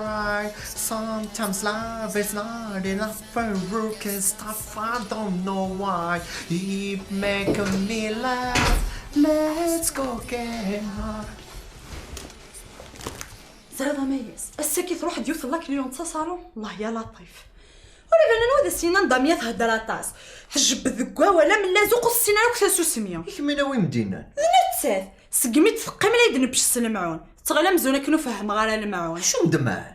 right. Sometimes love is not enough for work and stuff. I don't know why. Keep making me laugh. Let's go get high. زرد ميز السكي تروح ديوث الله كل يوم تصالو الله يا لطيف ولا بنا نوذ السينا نضامية هدر طاس تجب ذقوا ولا من لازوق السينا لك تاسو سميه كمينا وين مدينا نتساث سقمي تثقي ملا يدنب السلمعون تغلى مزونه كنو فهم غالا المعون شو مدمعن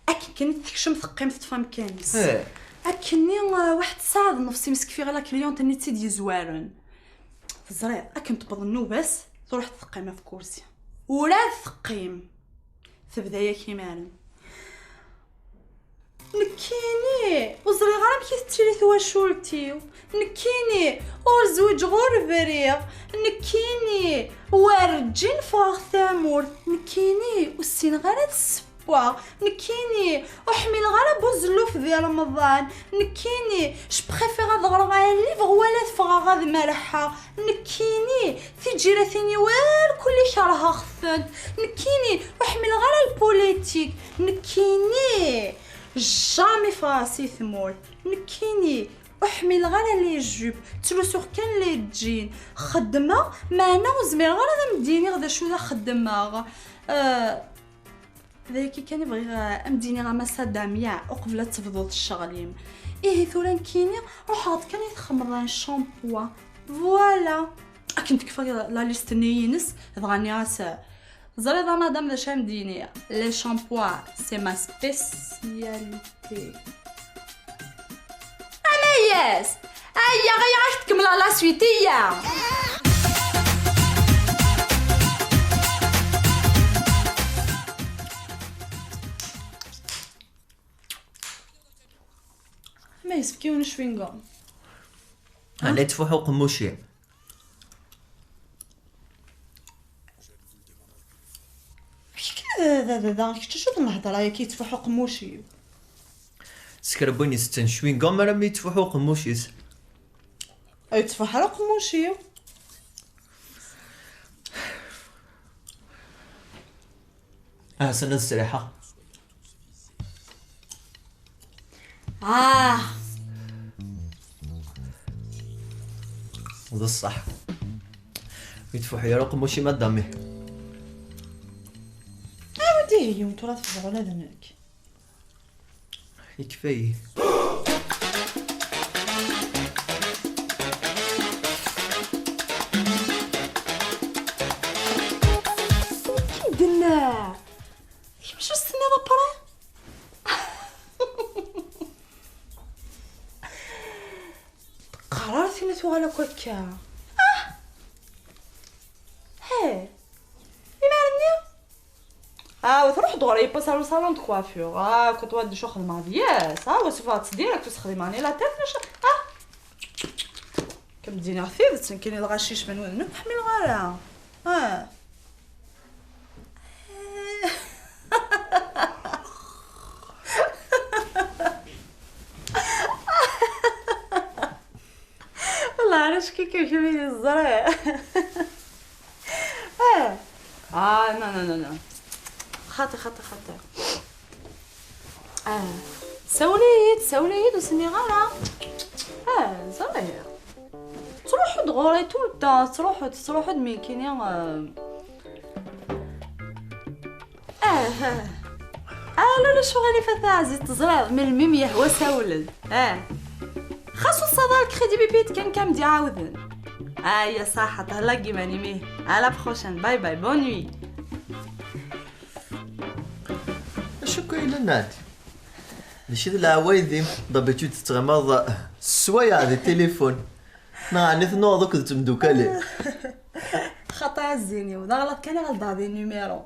اكن كنت تكشم ثقيم تفهم كانس ايه اكني واحد ساعه نفسي مسك في غلا كليون تاني تيدي زوارن الزرير اكن تبضنو بس تروح تثقيم في كرسي ولا ثقيم تبدا يا كيمان نكيني وزري غرام كي تشري ثوا شولتيو نكيني اور زوج غور فريغ نكيني ورجين فاغ ثامور نكيني والسين غالا السبوا نكيني وحميل غالا بوزلوف ديال رمضان نكيني شبخيفي غاد غرغايا ليفغ ولا تفغا غاد مالحة نكيني في جيراتيني والكل شارها خفنت نكيني وحميل غالا البوليتيك نكيني جامي فراسي ثمول نكيني وحميل غالا لي جوب تلو سوغ كان لي جين خدمة معنا وزمير غالا مديني غدا شو ذا خدمة ذاكي كان يبغي امديني غمسا داميا وقبل تفضل الشغليم ايه ثورا نكيني روح كان يتخمران شامبوا فوالا كنت كيف لا ليست نينس ضغني غاسا زريضة مادام ذا شام ديني لي شامبوا سي ما سبيسياليتي انا ياس ايا غير تكمل لا سويتيه ما يسبكيون شوينغام انا تفوحو قموشي ذا كيتشوف الهضره هي كيتفوحو قموشي سكربوني ستن شوينغام راه يتفوحو قموشيس اي تفوح على قموشي سنة السريحة هذا الصح يتفوح يا رقم وشي ما دامي ودي هي وانتو راه تفضلوا على ذنك يكفي كي درنا كيفاش استنى لابري قررتي نتو على كوكا هي وتروح دغري يباسالو صالون دو كوافور كنت واد شو خدمه دياس وسوف تصديرك تخدماني لا تفنش كمديني عفيف تسنكيني الغشيش من وين نحمي الغاله والله علاش كيف يجيني الزرع لا خاطر سوليد وسني غالا زرير تروحوا دغوري تولتا تروحوا دميكيني لا شو غالي فتا عزيز تزرع من الميم يهوى سولد خاصو الصدى الكريدي بيبيت كان كامدي عاودن يا صح تهلاقي ماني ميه على بروشين باي باي بون نوي شكو إلى نادي لشي العوايدي ضبطو تتغمض السوايع على التليفون نعني نوضو كنت مدوكالي خطا الزيني ودا غلط كان غلط هذه النيميرو